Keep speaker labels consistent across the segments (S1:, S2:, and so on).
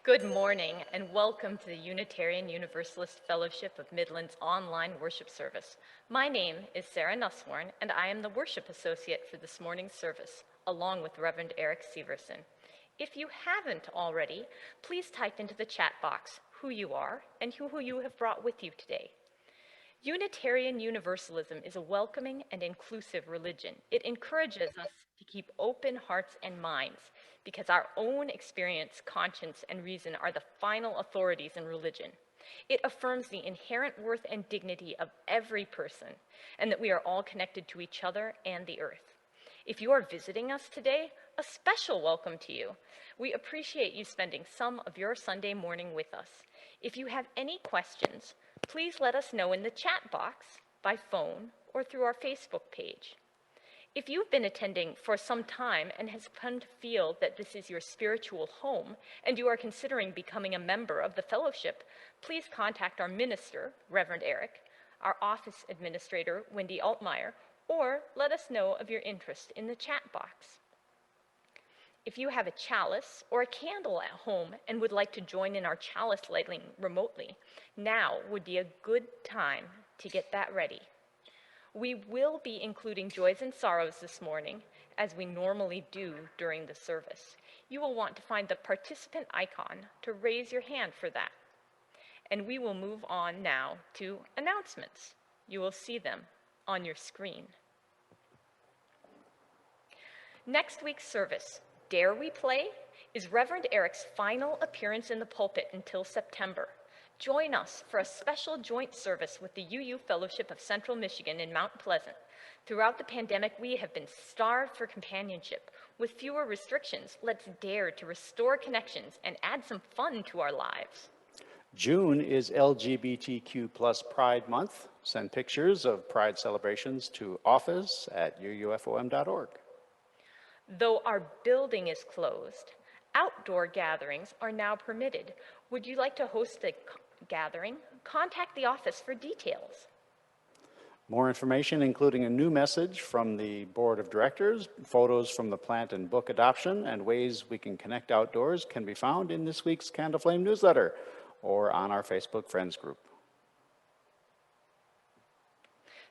S1: Good morning and welcome to the Unitarian Universalist Fellowship of Midland's online worship service. My name is Sarah Nussworn and I am the worship associate for this morning's service, along with Reverend Eric Severson. If you haven't already, please type into the chat box who you are and who you have brought with you today. Unitarian Universalism is a welcoming and inclusive religion. It encourages us to keep open hearts and minds because our own experience, conscience, and reason are the final authorities in religion. It affirms the inherent worth and dignity of every person and that we are all connected to each other and the earth. If you are visiting us today, a special welcome to you. We appreciate you spending some of your Sunday morning with us. If you have any questions, please let us know in the chat box, by phone, or through our Facebook page. If you've been attending for some time and has come to feel that this is your spiritual home and you are considering becoming a member of the fellowship, please contact our minister, Reverend Eric, our office administrator, Wendy Altmeyer, or let us know of your interest in the chat box. If you have a chalice or a candle at home and would like to join in our chalice lighting remotely, now would be a good time to get that ready. We will be including joys and sorrows this morning, as we normally do during the service. You will want to find the participant icon to raise your hand for that. And we will move on now to announcements. You will see them on your screen. Next week's service, Dare We Play, is Reverend Eric's final appearance in the pulpit until September. Join us for a special joint service with the UU Fellowship of Central Michigan in Mount Pleasant. Throughout the pandemic, we have been starved for companionship. With fewer restrictions, let's dare to restore connections and add some fun to our lives.
S2: June is LGBTQ+ Pride Month. Send pictures of Pride celebrations to office@uufom.org.
S1: Though our building is closed, outdoor gatherings are now permitted. Would you like to host a gathering? Contact the office for details.
S2: More information, including a new message from the Board of Directors, photos from the plant and book adoption, and ways we can connect outdoors can be found in this week's Candle Flame newsletter or on our Facebook Friends group.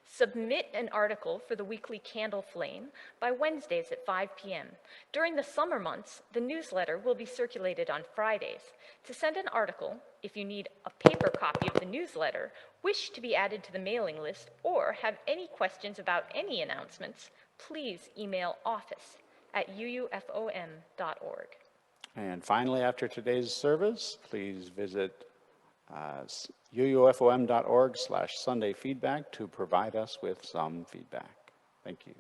S1: Submit an article for the weekly Candle Flame by Wednesdays at 5 p.m. During the summer months, the newsletter will be circulated on Fridays. To send an article, if you need a paper copy of the newsletter, wish to be added to the mailing list, or have any questions about any announcements, please email office@uufom.org.
S2: And finally, after today's service, please visit uufom.org/Sunday feedback to provide us with some feedback. Thank you.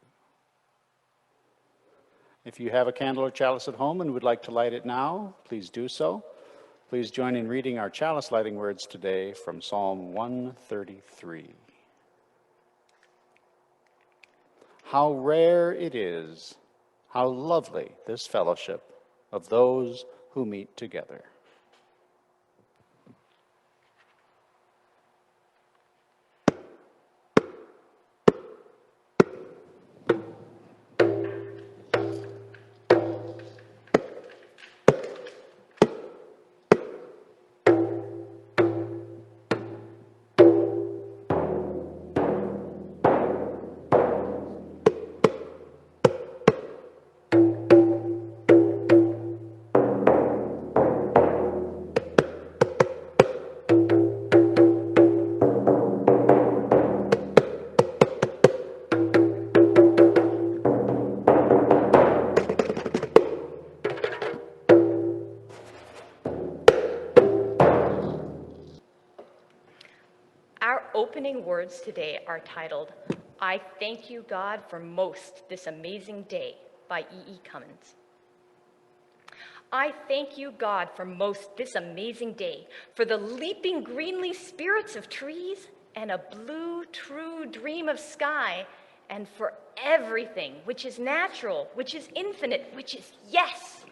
S2: If you have a candle or chalice at home and would like to light it now, please do so. Please join in reading our chalice lighting words today from Psalm 133. How rare it is, how lovely this fellowship of those who meet together.
S1: Opening words today are titled, I Thank You, God, for Most This Amazing Day by E.E. Cummins. I thank you, God, for most this amazing day, for the leaping greenly spirits of trees and a blue, true dream of sky, and for everything which is natural, which is infinite, which is yes.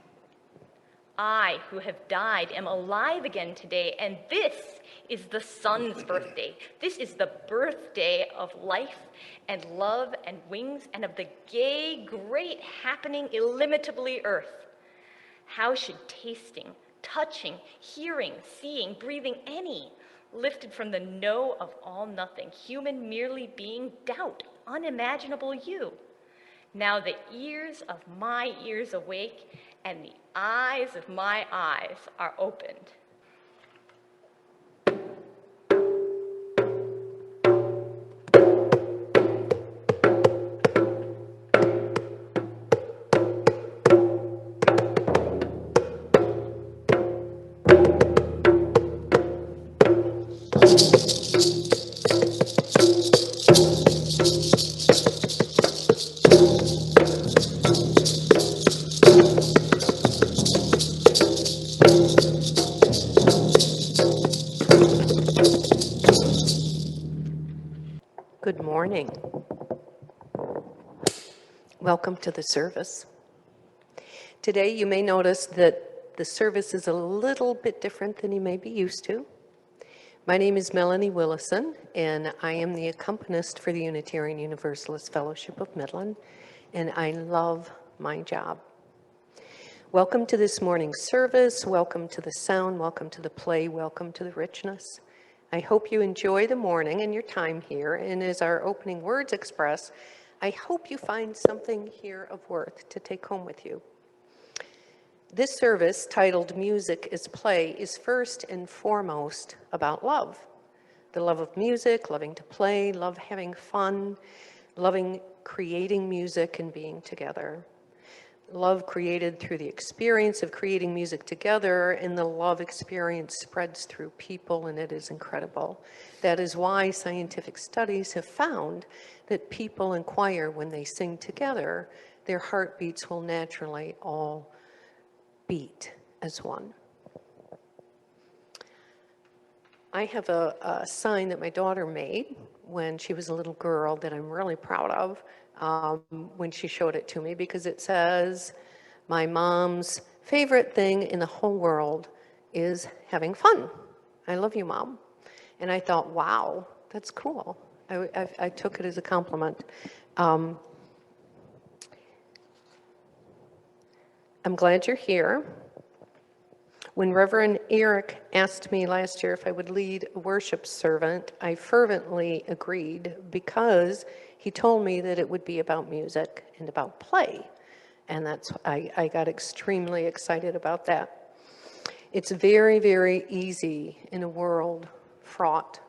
S1: I, who have died, am alive again today, and this is the sun's birthday. This is the birthday of life and love and wings and of the gay, great, happening, illimitably earth. How should tasting, touching, hearing, seeing, breathing, any, lifted from the no of all nothing, human merely being doubt, unimaginable you. Now the ears of my ears awake, and the eyes of my eyes are opened.
S3: Good morning. Welcome to the service. Today you may notice that the service is a little bit different than you may be used to. My name is Melanie Willison, and I am the accompanist for the Unitarian Universalist Fellowship of Midland, and I love my job. Welcome to this morning's service, welcome to the sound, welcome to the play, welcome to the richness. I hope you enjoy the morning and your time here, and as our opening words express, I hope you find something here of worth to take home with you. This service, titled Music is Play, is first and foremost about love. The love of music, loving to play, love having fun, loving creating music and being together. Love created through the experience of creating music together, and the love experience spreads through people, and it is incredible. That is why scientific studies have found that people inquire when they sing together, their heartbeats will naturally all beat as one. I have a sign that my daughter made when she was a little girl that I'm really proud of when she showed it to me, because it says, my mom's favorite thing in the whole world is having fun. I love you, Mom. And I thought, wow, that's cool. I took it as a compliment. I'm glad you're here. When Reverend Eric asked me last year if I would lead a worship servant, I fervently agreed, because he told me that it would be about music and about play. And I got extremely excited about that. It's very, very easy in a world fraught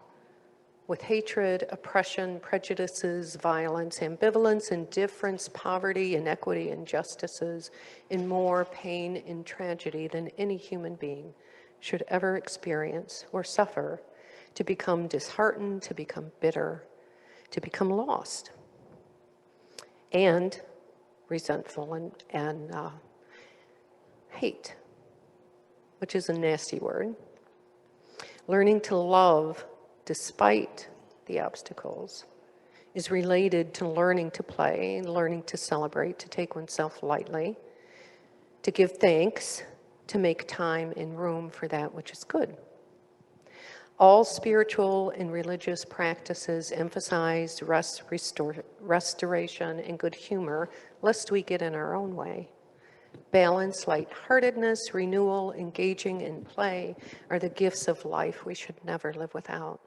S3: with hatred, oppression, prejudices, violence, ambivalence, indifference, poverty, inequity, injustices, and more pain and tragedy than any human being should ever experience or suffer, to become disheartened, to become bitter, to become lost, and resentful and hate, which is a nasty word. Learning to love despite the obstacles is related to learning to play, learning to celebrate, to take oneself lightly, to give thanks, to make time and room for that which is good. All spiritual and religious practices emphasize restoration and good humor, lest we get in our own way. Balance, lightheartedness, renewal, engaging in play are the gifts of life we should never live without.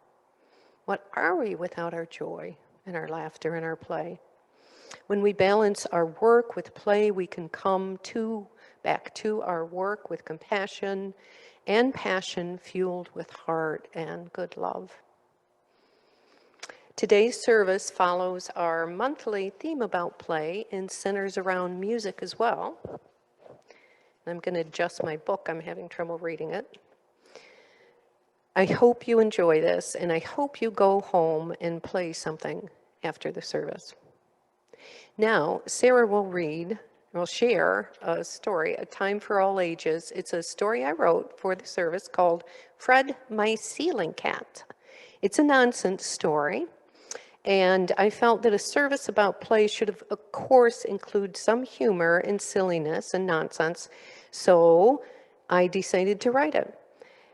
S3: What are we without our joy and our laughter and our play? When we balance our work with play, we can come back to our work with compassion and passion, fueled with heart and good love. Today's service follows our monthly theme about play and centers around music as well. I'm going to adjust my book. I'm having trouble reading it. I hope you enjoy this, and I hope you go home and play something after the service. Now, Sarah will share a story, A Time for All Ages. It's a story I wrote for the service called Fred, My Ceiling Cat. It's a nonsense story, and I felt that a service about play should, of course, include some humor and silliness and nonsense, so I decided to write it.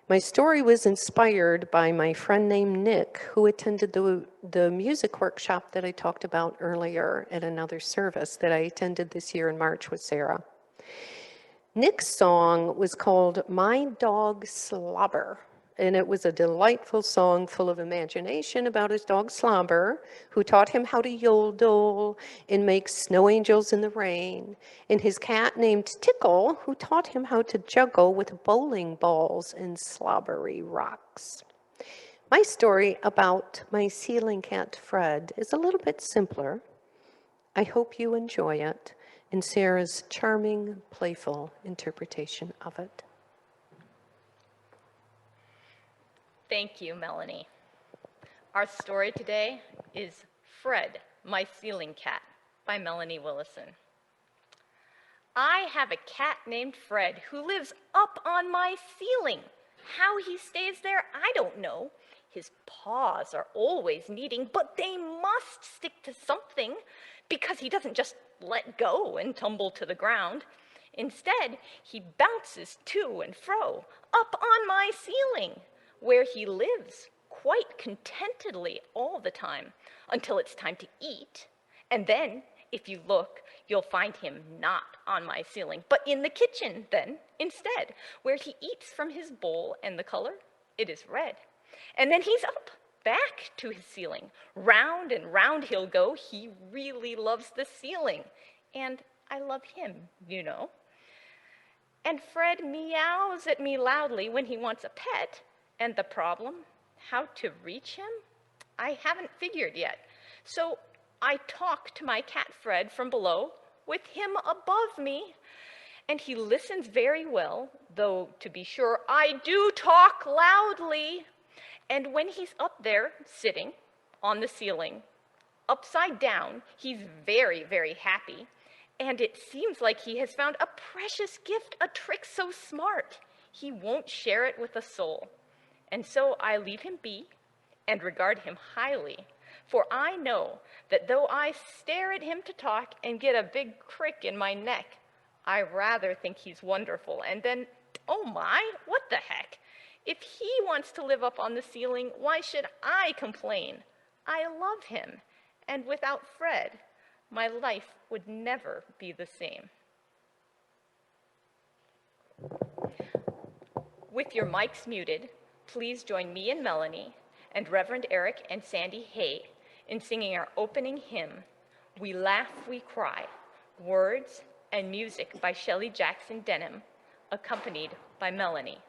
S3: My story was inspired by my friend named Nick, who attended the music workshop that I talked about earlier at another service that I attended this year in March with Sarah. Nick's song was called My Dog Slobber, and it was a delightful song full of imagination about his dog Slobber, who taught him how to yodel and make snow angels in the rain, and his cat named Tickle, who taught him how to juggle with bowling balls and slobbery rocks. My story about my ceiling cat, Fred, is a little bit simpler. I hope you enjoy it in Sarah's charming, playful interpretation of it.
S1: Thank you, Melanie. Our story today is Fred, My Ceiling Cat by Melanie Willison. I have a cat named Fred who lives up on my ceiling. How he stays there, I don't know. His paws are always needing, but they must stick to something because he doesn't just let go and tumble to the ground. Instead, he bounces to and fro up on my ceiling, where he lives quite contentedly all the time until it's time to eat. And then, if you look, you'll find him not on my ceiling, but in the kitchen then instead, where he eats from his bowl, and the color, it is red. And then he's up, back to his ceiling. Round and round he'll go. He really loves the ceiling. And I love him, you know. And Fred meows at me loudly when he wants a pet. And the problem, how to reach him, I haven't figured yet. So I talk to my cat Fred from below with him above me. And he listens very well, though to be sure, I do talk loudly. And when he's up there, sitting on the ceiling, upside down, he's very, very happy. And it seems like he has found a precious gift, a trick so smart. He won't share it with a soul. And so I leave him be and regard him highly. For I know that though I stare at him to talk and get a big crick in my neck, I rather think he's wonderful. And then, oh my, what the heck? If he wants to live up on the ceiling, why should I complain? I love him, and without Fred, my life would never be the same. With your mics muted, please join me and Melanie and Reverend Eric and Sandy Hay in singing our opening hymn, We Laugh, We Cry, words and music by Shelley Jackson Denham, accompanied by Melanie.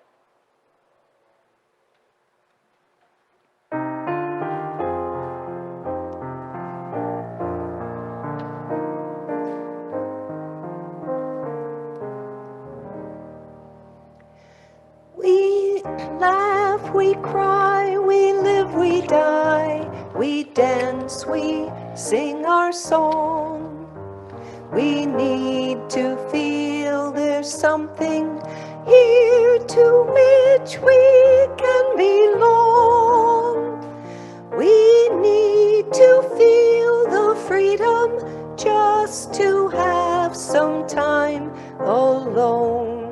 S3: We laugh, we cry, we live, we die, we dance, we sing our song. We need to feel there's something here to which we can belong. We need to feel the freedom just to have some time alone.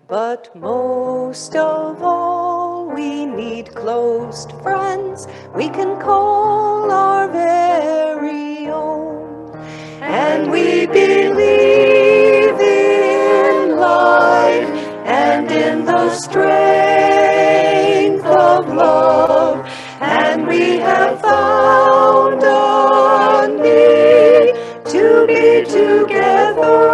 S3: But most of all, we need close friends we can call our very own. And we believe in life and in the strength of love. And we have found a need to be together.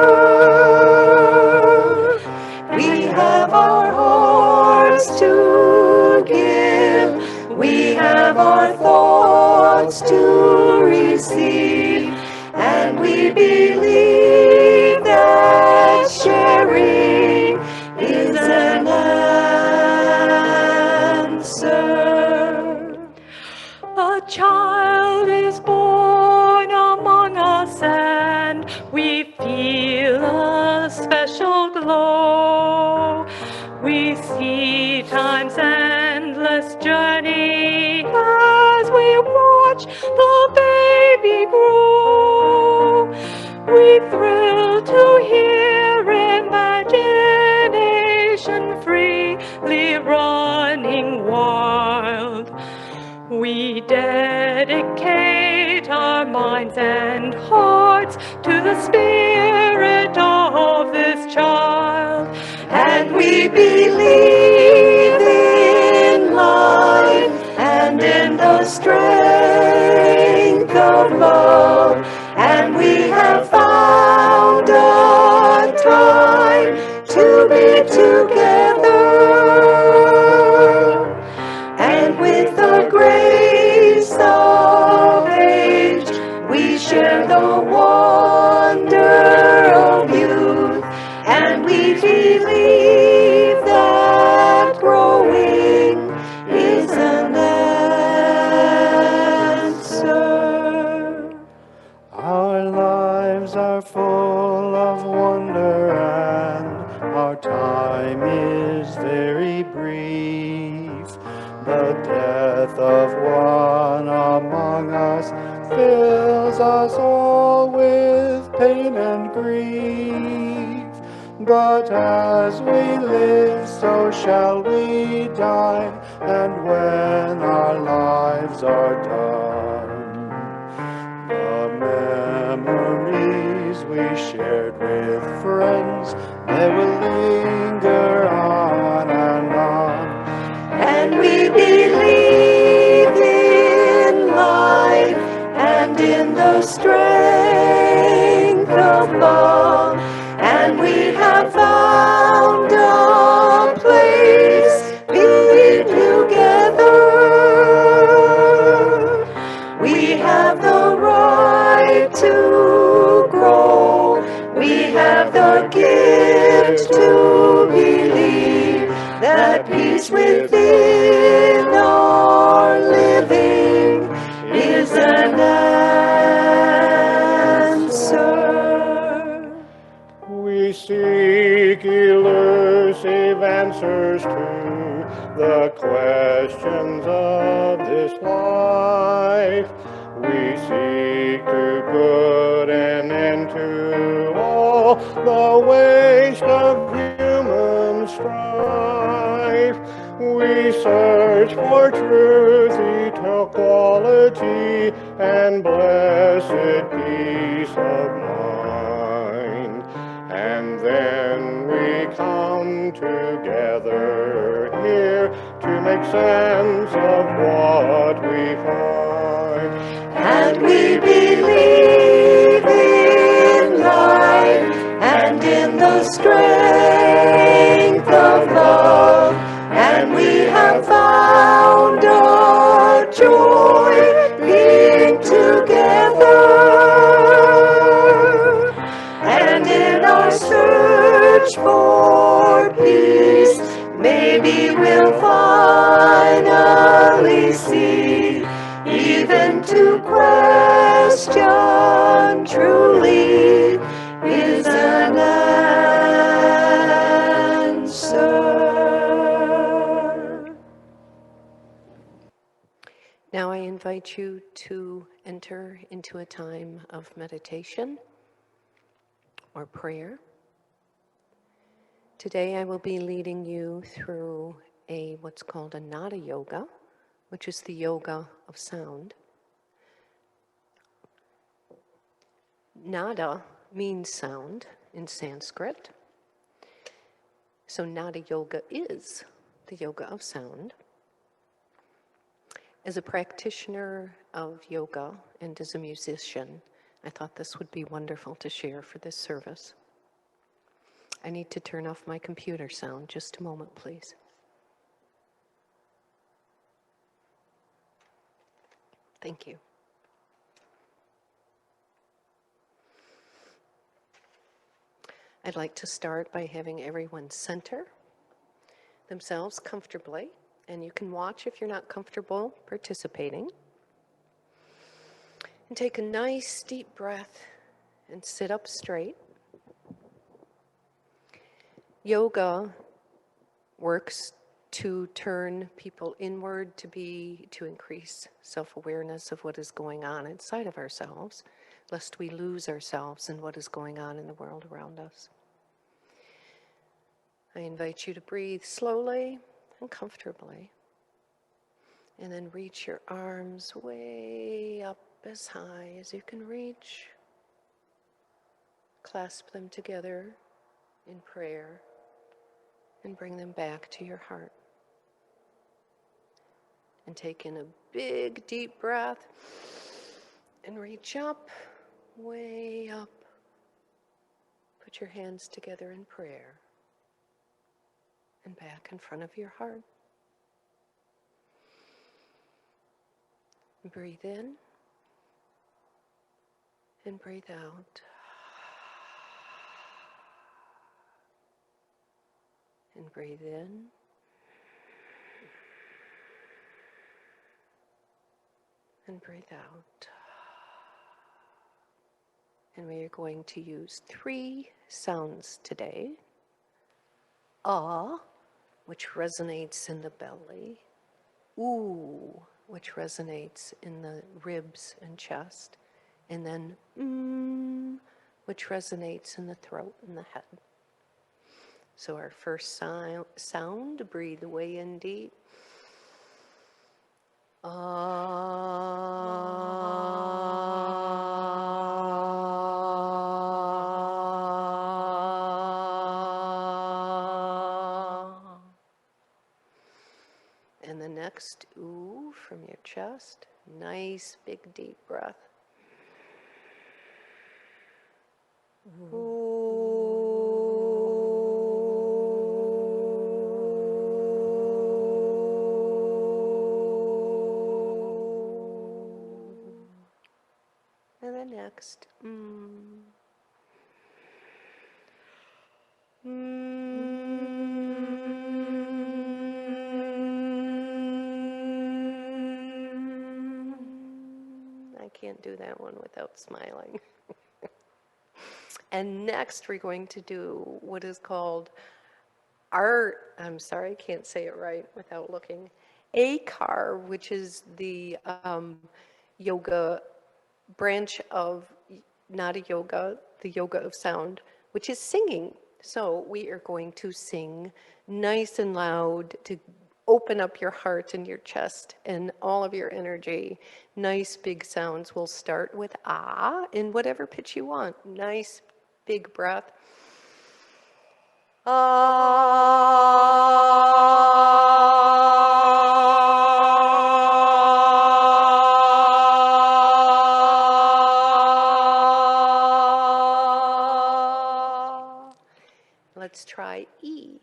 S3: We have our hearts to give, we have our thoughts to receive, and we believe that sharing is an answer. A child is born among us, and we feel a special glow. We see time's endless journey as we watch the baby grow. We thrill to hear imagination freely running wild. We dedicate our minds and hearts to the spirit of this child.
S2: is very brief. The death of one among us fills us all with pain and grief. But as we live, so shall we die, and when our lives are done, the memories we shared with friends, they will linger on and on.
S3: And we believe in life and in the strength of love, and we have found a place being together. We have the right to grow. We have the gift to believe that peace within our living is an answer.
S4: We seek elusive answers to the questions of this life. We seek to put an end to all the waste of human strife. We search for truth, equality, and blessed peace of mind. And then we come together here to make sense of what we find.
S3: And we believe in life and in the strength of love, and we have found our joy being together. And in our search for peace, maybe we'll finally see, even to question truly is an answer. Now I invite you to enter into a time of meditation or prayer. Today I will be leading you through what's called a nada yoga, which is the yoga of sound. Nada means sound in Sanskrit. So nada yoga is the yoga of sound. As a practitioner of yoga and as a musician, I thought this would be wonderful to share for this service. I need to turn off my computer sound. Just a moment, please. Thank you. I'd like to start by having everyone center themselves comfortably, and you can watch if you're not comfortable participating. And take a nice deep breath and sit up straight. Yoga works to turn people inward, to increase self-awareness of what is going on inside of ourselves, lest we lose ourselves in what is going on in the world around us. I invite you to breathe slowly and comfortably, and then reach your arms way up as high as you can reach. Clasp them together in prayer and bring them back to your heart. And take in a big, deep breath and reach up, way up. Put your hands together in prayer and back in front of your heart. Breathe in and breathe out. And breathe in. And breathe out. And we are going to use 3 sounds today. A, which resonates in the belly. Ooh, which resonates in the ribs and chest. And then which resonates in the throat and the head. So our first sound, breathe way in deep. And the next, ooh, from your chest. Nice, big, deep breath. And the next, I can't do that one without smiling. And next we're going to do what is called I'm sorry, I can't say it right without looking. ACAR, which is the yoga branch of, not a yoga, the yoga of sound, which is singing. So we are going to sing nice and loud to open up your heart and your chest and all of your energy. Nice big sounds. We'll start with ah in whatever pitch you want. Nice big breath. Let's try E.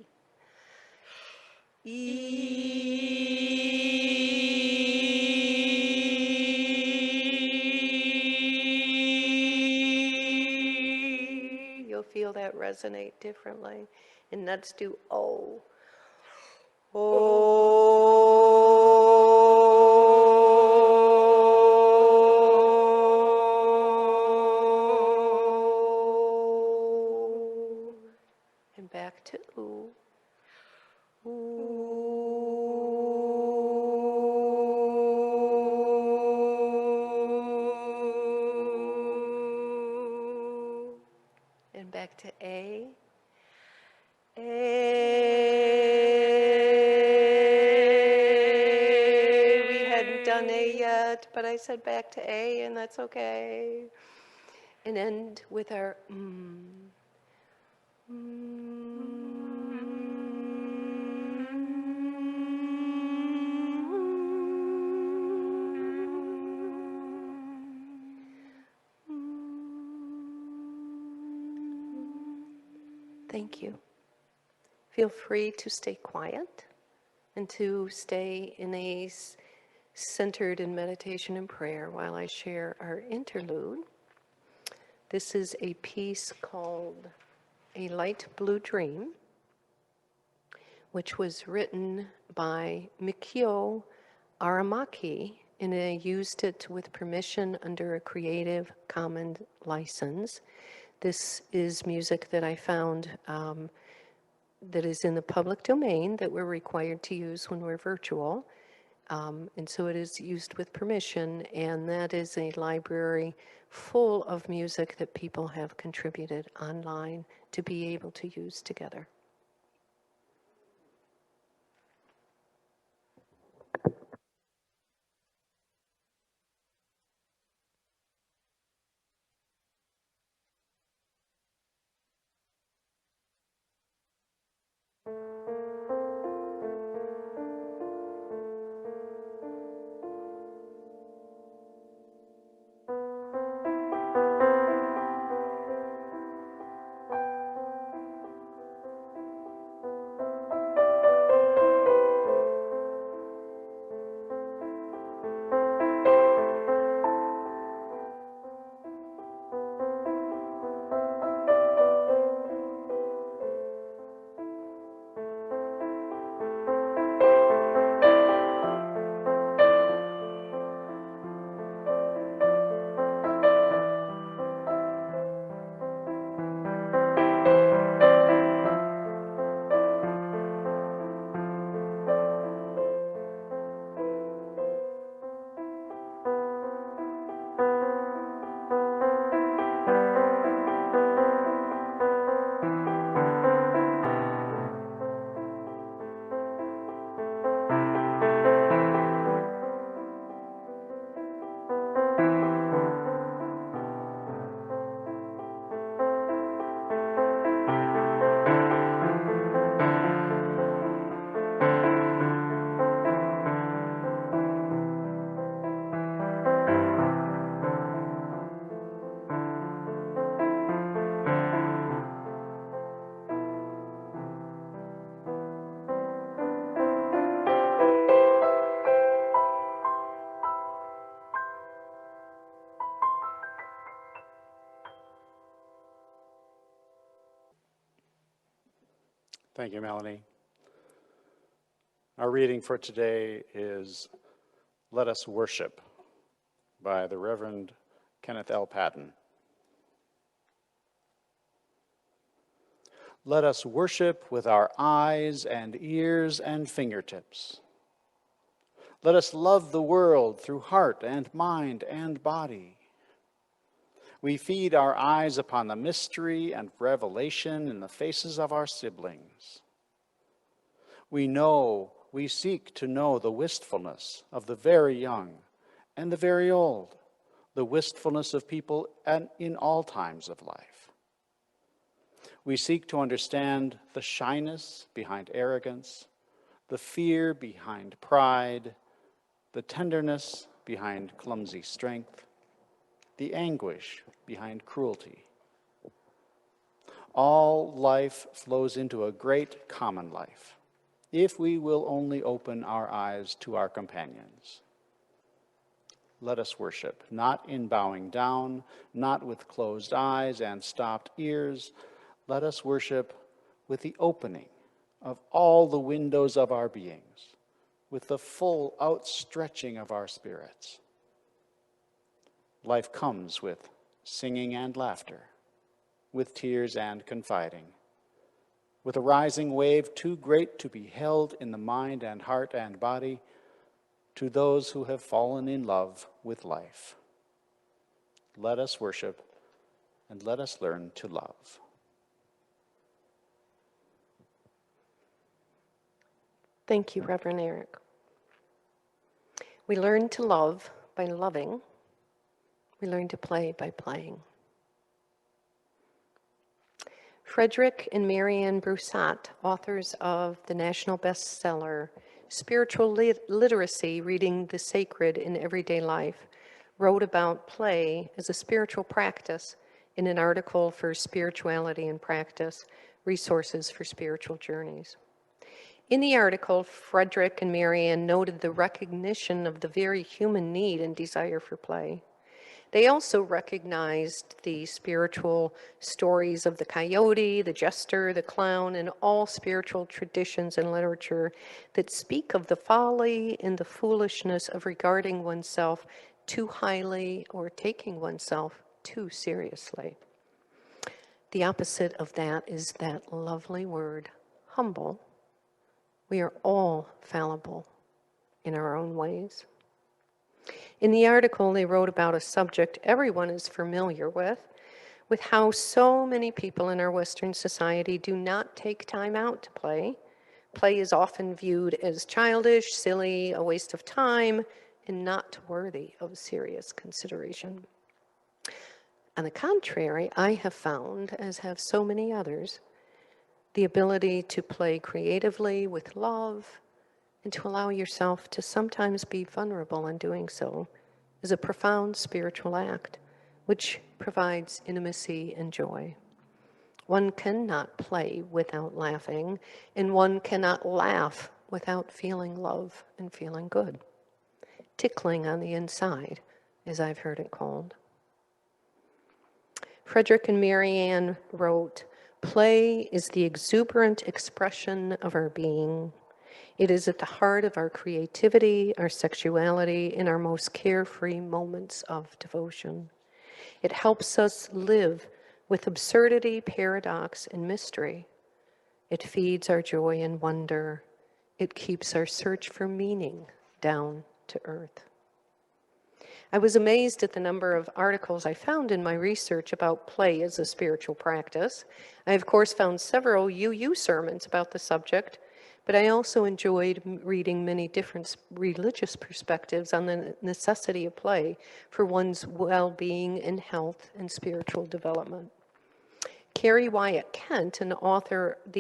S3: You'll feel that resonate differently. And let's do O. O. And back to oo. And back to A. We hadn't done A yet, but I said back to A, and that's okay. And end with our Thank you. Feel free to stay quiet and to stay in a centered in meditation and prayer while I share our interlude. This is a piece called A Light Blue Dream, which was written by Mikio Aramaki, and I used it with permission under a Creative Commons license. This is music that I found that is in the public domain that we're required to use when we're virtual. And so it is used with permission, and that is a library full of music that people have contributed online to be able to use together.
S2: Thank you, Melanie. Our reading for today is Let Us Worship by the Reverend Kenneth L. Patton. Let us worship with our eyes and ears and fingertips. Let us love the world through heart and mind and body. We feed our eyes upon the mystery and revelation in the faces of our siblings. We seek to know the wistfulness of the very young and the very old, the wistfulness of people in all times of life. We seek to understand the shyness behind arrogance, the fear behind pride, the tenderness behind clumsy strength, the anguish behind cruelty. All life flows into a great common life, if we will only open our eyes to our companions. Let us worship, not in bowing down, not with closed eyes and stopped ears. Let us worship with the opening of all the windows of our beings, with the full outstretching of our spirits. Life comes with singing and laughter, with tears and confiding, with a rising wave too great to be held in the mind and heart and body, to those who have fallen in love with life. Let us worship and let us learn to love.
S3: Thank you, Reverend Eric. We learn to love by loving. We learn to play by playing. Frederick and Marianne Broussat, authors of the national bestseller, Spiritual Literacy, Reading the Sacred in Everyday Life, wrote about play as a spiritual practice in an article for Spirituality and Practice, Resources for Spiritual Journeys. In the article, Frederick and Marianne noted the recognition of the very human need and desire for play. They also recognized the spiritual stories of the coyote, the jester, the clown, and all spiritual traditions and literature that speak of the folly and the foolishness of regarding oneself too highly or taking oneself too seriously. The opposite of that is that lovely word, humble. We are all fallible in our own ways. In the article, they wrote about a subject everyone is familiar with how so many people in our Western society do not take time out to play. Play is often viewed as childish, silly, a waste of time, and not worthy of serious consideration. On the contrary, I have found, as have so many others, the ability to play creatively with love and to allow yourself to sometimes be vulnerable in doing so is a profound spiritual act which provides intimacy and joy. One cannot play without laughing, and one cannot laugh without feeling love and feeling good. Tickling on the inside, as I've heard it called. Frederick and Marianne wrote, "Play is the exuberant expression of our being. It is at the heart of our creativity, our sexuality, and our most carefree moments of devotion. It helps us live with absurdity, paradox, and mystery. It feeds our joy and wonder. It keeps our search for meaning down to earth." I was amazed at the number of articles I found in my research about play as a spiritual practice. I, of course, found several UU sermons about the subject, but I also enjoyed reading many different religious perspectives on the necessity of play for one's well-being and health and spiritual development. Carrie Wyatt Kent, the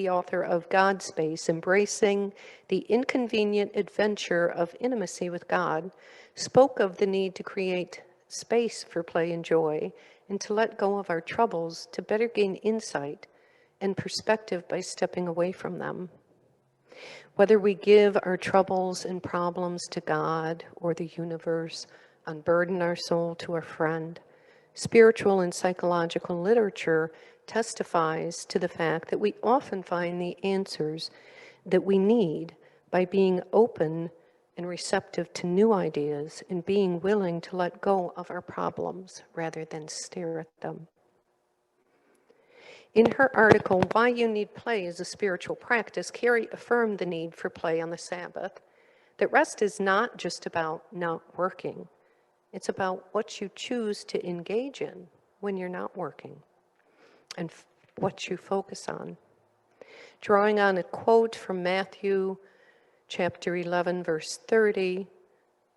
S3: author of God Space, Embracing the Inconvenient Adventure of Intimacy with God, spoke of the need to create space for play and joy and to let go of our troubles to better gain insight and perspective by stepping away from them. Whether we give our troubles and problems to God or the universe, unburden our soul to a friend, Spiritual and psychological literature testifies to the fact that we often find the answers that we need by being open and receptive to new ideas and being willing to let go of our problems rather than stare at them. In her article, Why You Need Play as a Spiritual Practice, Carrie affirmed the need for play on the Sabbath, that rest is not just about not working. It's about what you choose to engage in when you're not working and what you focus on. Drawing on a quote from Matthew chapter 11, verse 30,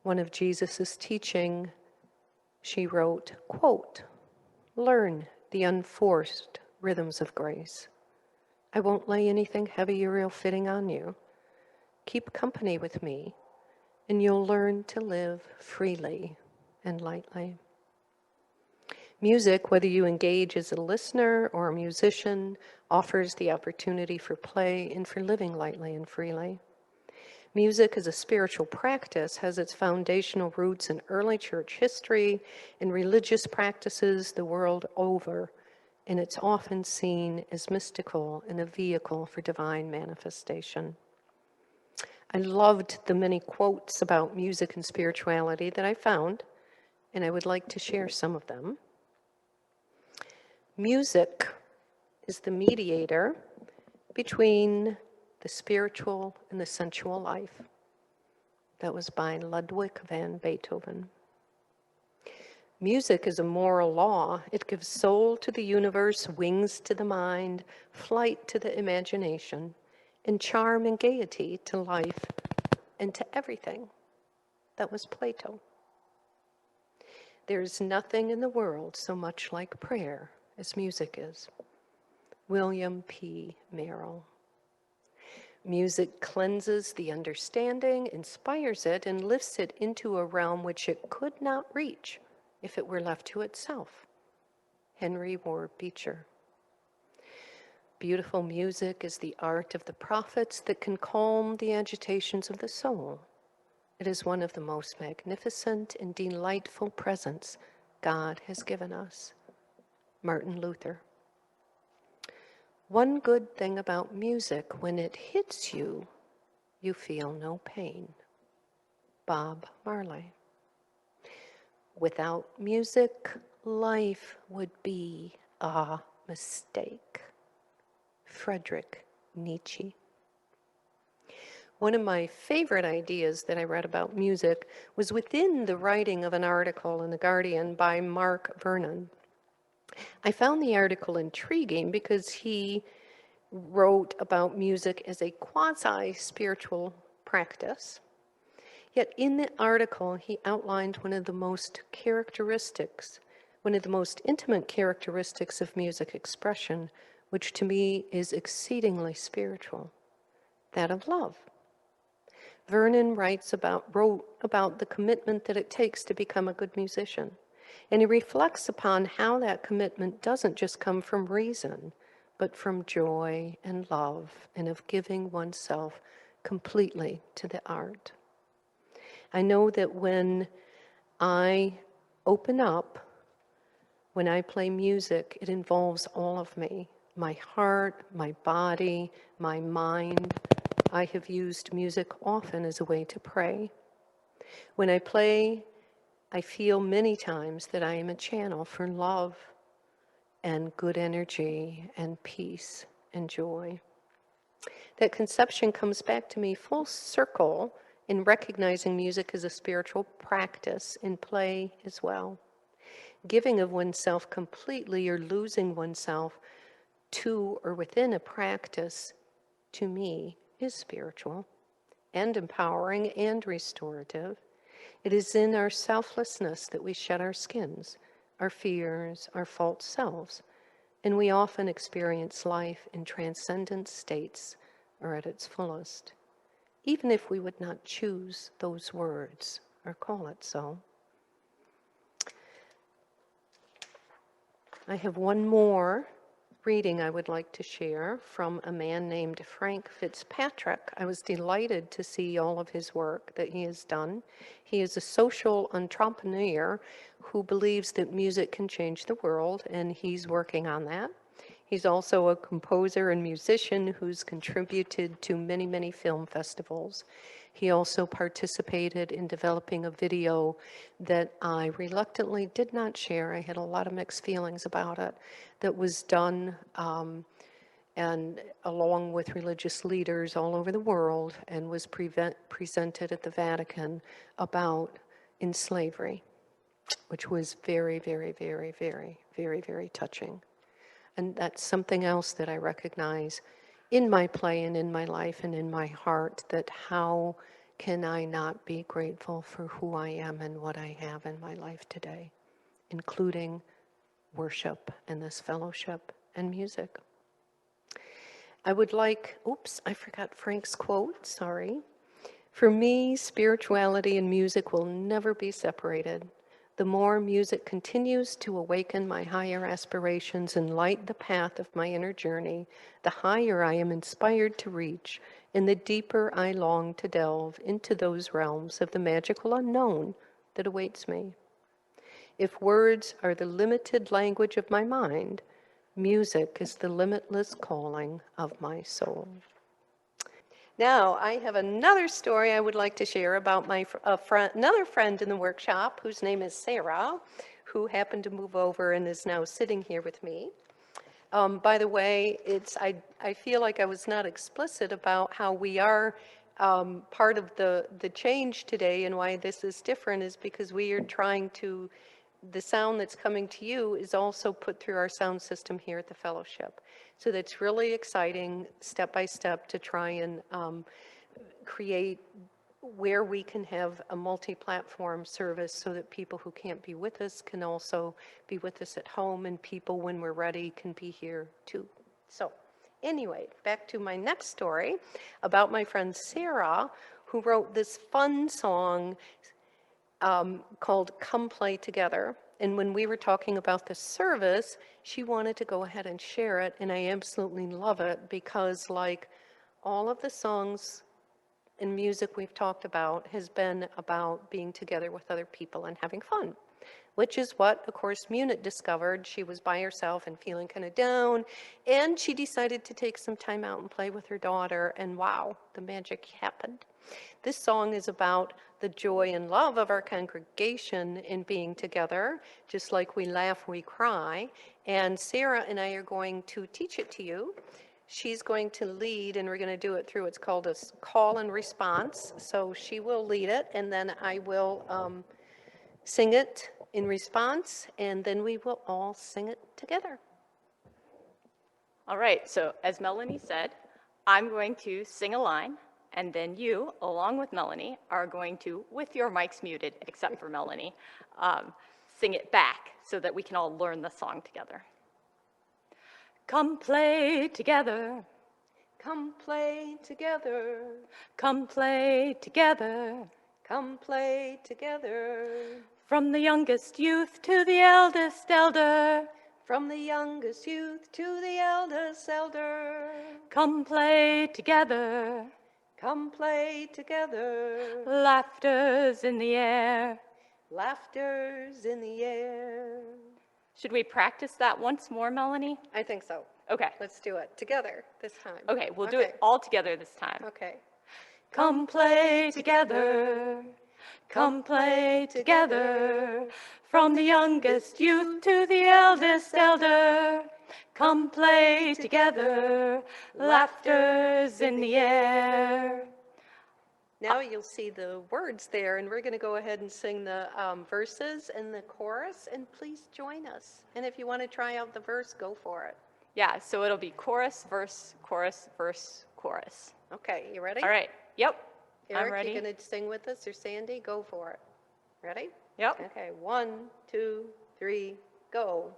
S3: one of Jesus' teaching, she wrote, quote, "Learn the unforced rhythms of grace. I won't lay anything heavy or ill-fitting on you. Keep company with me, and you'll learn to live freely and lightly." Music, whether you engage as a listener or a musician, offers the opportunity for play and for living lightly and freely. Music as a spiritual practice has its foundational roots in early church history and religious practices the world over, and it's often seen as mystical and a vehicle for divine manifestation. I loved the many quotes about music and spirituality that I found, and I would like to share some of them. Music is the mediator between the spiritual and the sensual life. That was by Ludwig van Beethoven. Music is a moral law. It gives soul to the universe, wings to the mind, flight to the imagination, and charm and gaiety to life and to everything. That was Plato. There's nothing in the world so much like prayer as music is. William P. Merrill. Music cleanses the understanding, inspires it, and lifts it into a realm which it could not reach if it were left to itself. Henry Ward Beecher. Beautiful music is the art of the prophets that can calm the agitations of the soul. It is one of the most magnificent and delightful presents God has given us. Martin Luther. One good thing about music, when it hits you, you feel no pain. Bob Marley. Without music, life would be a mistake. Friedrich Nietzsche. One of my favorite ideas that I read about music was within the writing of an article in The Guardian by Mark Vernon. I found the article intriguing because he wrote about music as a quasi-spiritual practice. Yet in the article, he outlined one of the most intimate characteristics of music expression, which to me is exceedingly spiritual, that of love. Vernon wrote about the commitment that it takes to become a good musician. And he reflects upon how that commitment doesn't just come from reason, but from joy and love and of giving oneself completely to the art. I know that when I open up, when I play music, it involves all of me, my heart, my body, my mind. I have used music often as a way to pray. When I play, I feel many times that I am a channel for love and good energy and peace and joy. That conception comes back to me full circle in recognizing music as a spiritual practice in play as well. Giving of oneself completely or losing oneself to or within a practice, to me, is spiritual and empowering and restorative. It is in our selflessness that we shed our skins, our fears, our false selves, and we often experience life in transcendent states or at its fullest, even if we would not choose those words or call it so. I have one more reading I would like to share from a man named Frank Fitzpatrick. I was delighted to see all of his work that he has done. He is a social entrepreneur who believes that music can change the world, and he's working on that. He's also a composer and musician who's contributed to many, many film festivals. He also participated in developing a video that I reluctantly did not share. I had a lot of mixed feelings about it, that was done and along with religious leaders all over the world, and was presented at the Vatican about in slavery, which was very, very, very, very, very, very touching. And that's something else that I recognize in my play and in my life and in my heart, that how can I not be grateful for who I am and what I have in my life today, including worship and this fellowship and music. I would like, oops, I forgot Frank's quote, sorry. For me, spirituality and music will never be separated. The more music continues to awaken my higher aspirations and light the path of my inner journey, the higher I am inspired to reach, and the deeper I long to delve into those realms of the magical unknown that awaits me. If words are the limited language of my mind, music is the limitless calling of my soul. Now, I have another story I would like to share about another friend in the workshop, whose name is Sarah, who happened to move over and is now sitting here with me. By the way, I feel like I was not explicit about how we are part of the change today, and why this is different is because we are trying to, the sound that's coming to you is also put through our sound system here at the fellowship. So that's really exciting, step by step, to try and create where we can have a multi-platform service so that people who can't be with us can also be with us at home, and people, when we're ready, can be here too. So anyway, back to my next story about my friend Sarah, who wrote this fun song called Come Play Together. And when we were talking about the service, she wanted to go ahead and share it, and I absolutely love it, because like all of the songs and music we've talked about has been about being together with other people and having fun, which is what, of course, Munit discovered. She was by herself and feeling kind of down, and she decided to take some time out and play with her daughter, and wow, the magic happened. This song is about the joy and love of our congregation in being together, just like we laugh, we cry. And Sarah and I are going to teach it to you. She's going to lead, and we're going to do it through, it's called a call and response. So she will lead it, and then I will sing it in response, and then we will all sing it together.
S1: All right, so as Melanie said, I'm going to sing a line, and then you, along with Melanie, are going to, with your mics muted, except for Melanie, sing it back so that we can all learn the song together. Come play together.
S3: Come play together.
S1: Come play together.
S3: Come play together.
S1: From the youngest youth to the eldest elder.
S3: From the youngest youth to the eldest elder.
S1: Come play together.
S3: Come play together.
S1: Laughter's in the air.
S3: Laughter's in the air.
S1: Should we practice that once more, Melanie?
S3: I think so.
S1: Okay.
S3: Let's do it together this time.
S1: Okay, we'll do it all together this time.
S3: Okay.
S1: Come play together. Come play together. From the youngest youth to the eldest elder. Come play together. Laughter's in the air.
S3: Now you'll see the words there, and we're going to go ahead and sing the verses and the chorus, and please join us. And if you want to try out the verse, go for it.
S1: Yeah, so it'll be chorus, verse, chorus, verse, chorus.
S3: Okay, you ready?
S1: All right. Yep.
S3: Eric,
S1: I'm ready.
S3: you going to sing with us, or Sandy? Go for it. Ready?
S1: Yep.
S3: Okay, 1, 2, 3, go.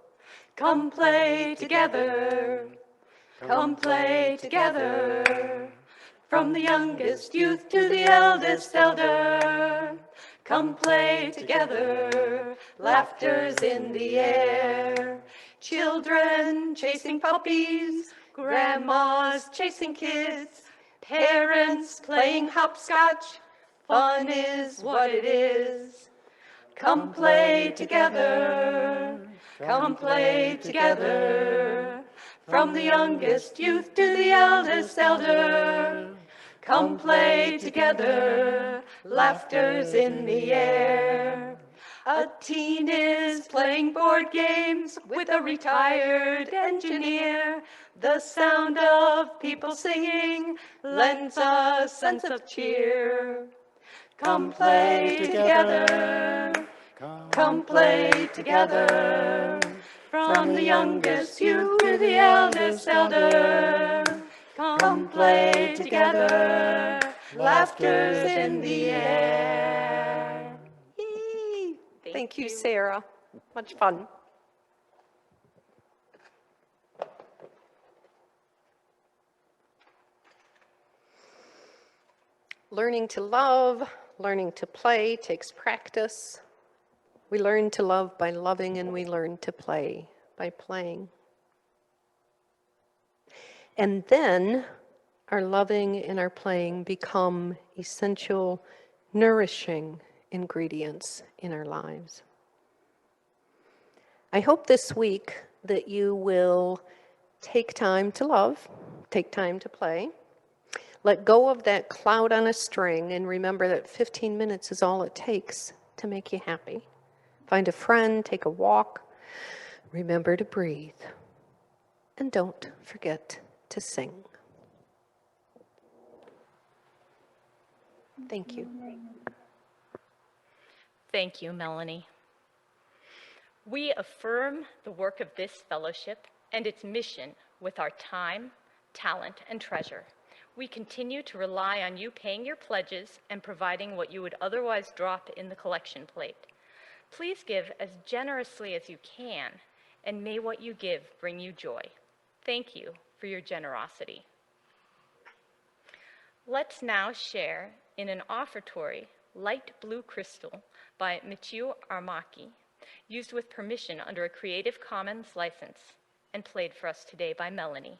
S1: Come play together. Come play together. From the youngest youth to the eldest elder. Come play together. Laughter's in the air.
S5: Children chasing puppies, grandmas chasing kids, parents playing hopscotch. Fun is what it is. Come play together. Come play together. From the youngest youth to the eldest elder. Come play together. Laughter's in the air. A teen is playing board games with a retired engineer. The sound of people singing lends a sense of cheer. Come play together. Come play together. From the youngest youth to the eldest elder. Come play together. Laughter's in the air.
S3: Yee. Thank you, Sarah. Much fun. Learning to love, learning to play takes practice. We learn to love by loving, and we learn to play by playing. And then our loving and our playing become essential, nourishing ingredients in our lives. I hope this week that you will take time to love, take time to play, let go of that cloud on a string, and remember that 15 minutes is all it takes to make you happy. Find a friend, take a walk, remember to breathe, and don't forget to sing. Thank you.
S1: Thank you, Melanie. We affirm the work of this fellowship and its mission with our time, talent, and treasure. We continue to rely on you paying your pledges and providing what you would otherwise drop in the collection plate. Please give as generously as you can, and may what you give bring you joy. Thank you for your generosity. Let's now share in an offertory, Light Blue Crystal by Michio Armaki, used with permission under a Creative Commons license, and played for us today by Melanie.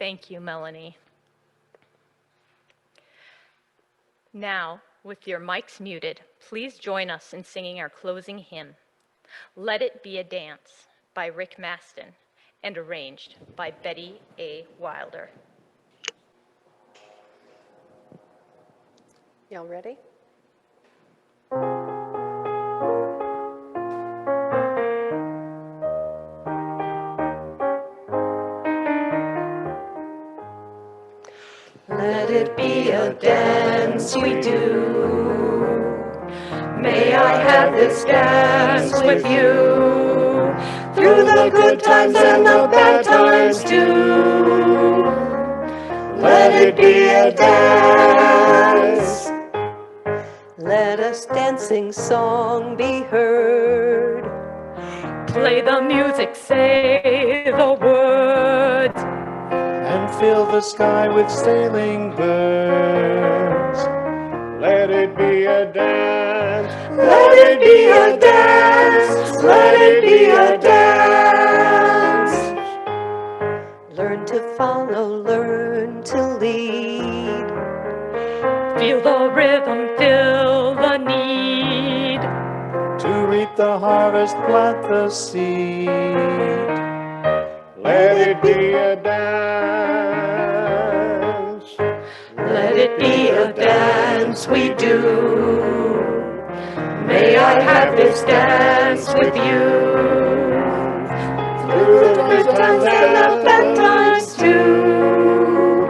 S1: Thank you, Melanie. Now, with your mics muted, please join us in singing our closing hymn, Let It Be a Dance by Rick Maston and arranged by Betty A. Wilder.
S3: Y'all ready?
S5: Let it be a dance we do. May I have this dance with you. through the good times and the bad times too. Let it be a dance.
S3: Let us dancing song be heard.
S1: Play the music, say the words.
S2: And fill the sky with sailing birds.
S4: Let it be a dance.
S5: Let it be a dance. Let it be a dance.
S3: Learn to follow, learn to lead.
S1: Feel the rhythm, feel the need.
S2: To reap the harvest, plant the seed.
S4: Let it be a dance.
S5: Let it be a dance we do. May I have this dance with you. Through the good times and the bad times too.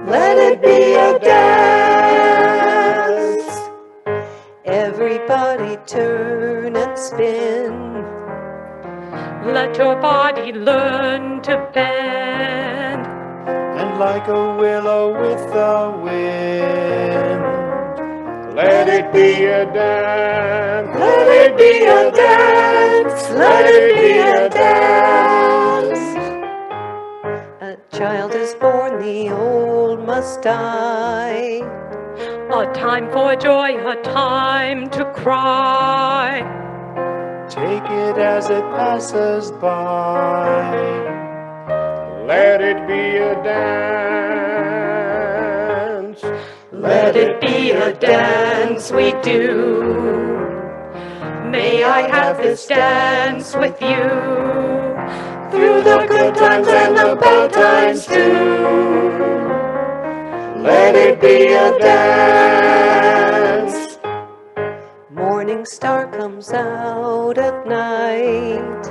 S5: Let it be a dance.
S3: Everybody turn and spin.
S1: Let your body learn to bend.
S2: And like a willow with the wind.
S4: Let it be a dance.
S5: Let it be a dance. Let it be a dance.
S3: A child is born, the old must die.
S1: A time for joy, a time to cry.
S2: Take it as it passes by.
S4: Let it be a dance.
S5: Let it be a dance we do. May I have this dance with you. Through the good times and the bad times too. Let it be a dance.
S3: Morning star comes out at night.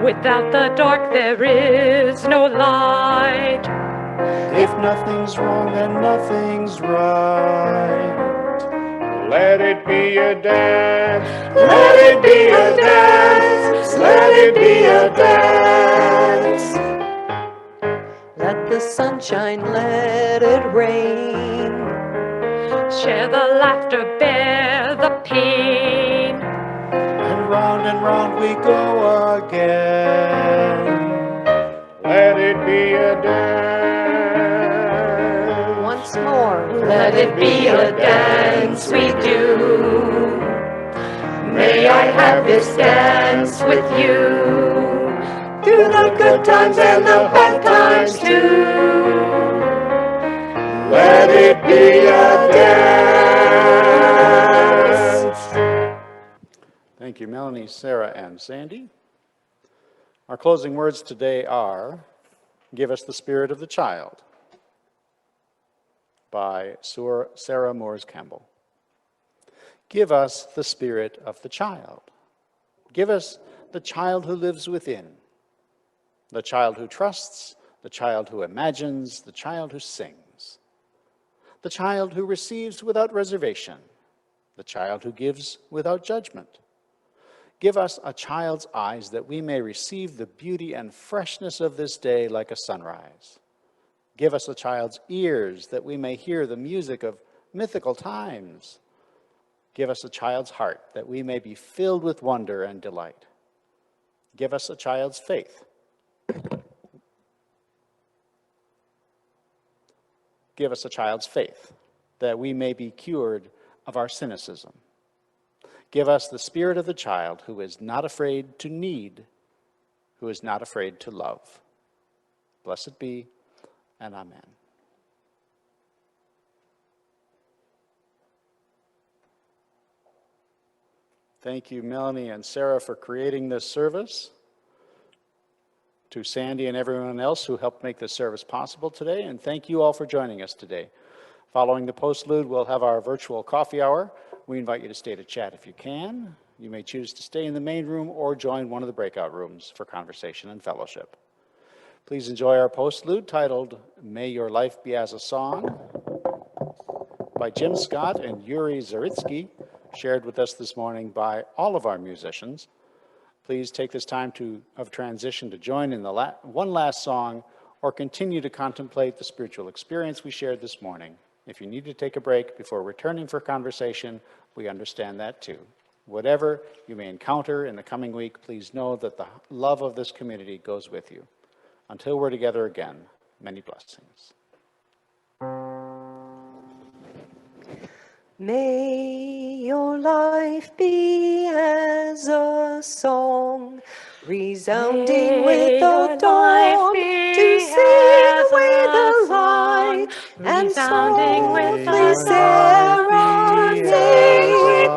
S1: Without the dark, there is no light.
S2: If nothing's wrong, then nothing's right.
S4: Let it be a dance.
S5: Let it be a dance. Let it be a dance.
S3: Let the sunshine, let it rain.
S1: Share the laughter, bear the pain.
S2: And round we go again.
S4: Let it be a dance.
S3: Once more.
S5: Let it be a dance we do. May I have this dance with you. Through the good times and the bad times too. Let it be a dance.
S2: Thank you, Melanie, Sarah, and Sandy. Our closing words today are, "Give us the spirit of the child," by Sarah Moores Campbell. Give us the spirit of the child. Give us the child who lives within, the child who trusts, the child who imagines, the child who sings, the child who receives without reservation, the child who gives without judgment. Give us a child's eyes that we may receive the beauty and freshness of this day like a sunrise. Give us a child's ears that we may hear the music of mythical times. Give us a child's heart that we may be filled with wonder and delight. Give us a child's faith. Give us a child's faith that we may be cured of our cynicism. Give us the spirit of the child who is not afraid to need, who is not afraid to love. Blessed be, and amen. Thank you, Melanie and Sarah, for creating this service. To Sandy and everyone else who helped make this service possible today, and thank you all for joining us today. Following the postlude, we'll have our virtual coffee hour. We invite you to stay to chat if you can. You may choose to stay in the main room or join one of the breakout rooms for conversation and fellowship. Please enjoy our postlude titled, "May Your Life Be as a Song," by Jim Scott and Yuri Zaritsky, shared with us this morning by all of our musicians. Please take this time of transition to join in the one last song or continue to contemplate the spiritual experience we shared this morning. If you need to take a break before returning for conversation, we understand that too. Whatever you may encounter in the coming week, please know that the love of this community goes with you. Until we're together again, many blessings.
S3: May your life be as a song, resounding with the dawn, to sing away the light, and softly serenade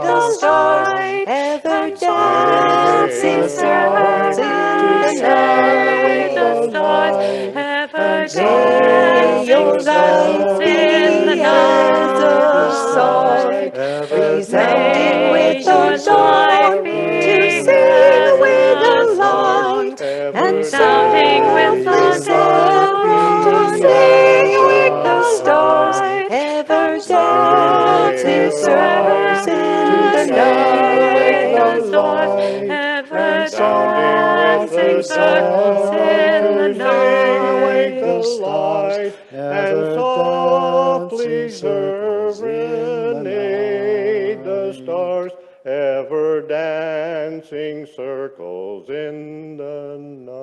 S3: the stars, ever dancing stars in the night. May your life be as a song, resounding with the dawn, to sing with the light, and softly serenade the stars, ever dancing stars in the night.
S5: Ever dancing stars in the night.
S4: The light and softly serenade the stars, ever dancing circles in the night.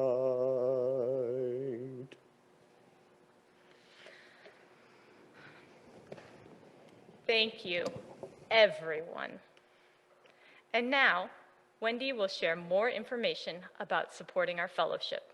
S1: Thank you, everyone. And now, Wendy will share more information about supporting our fellowship.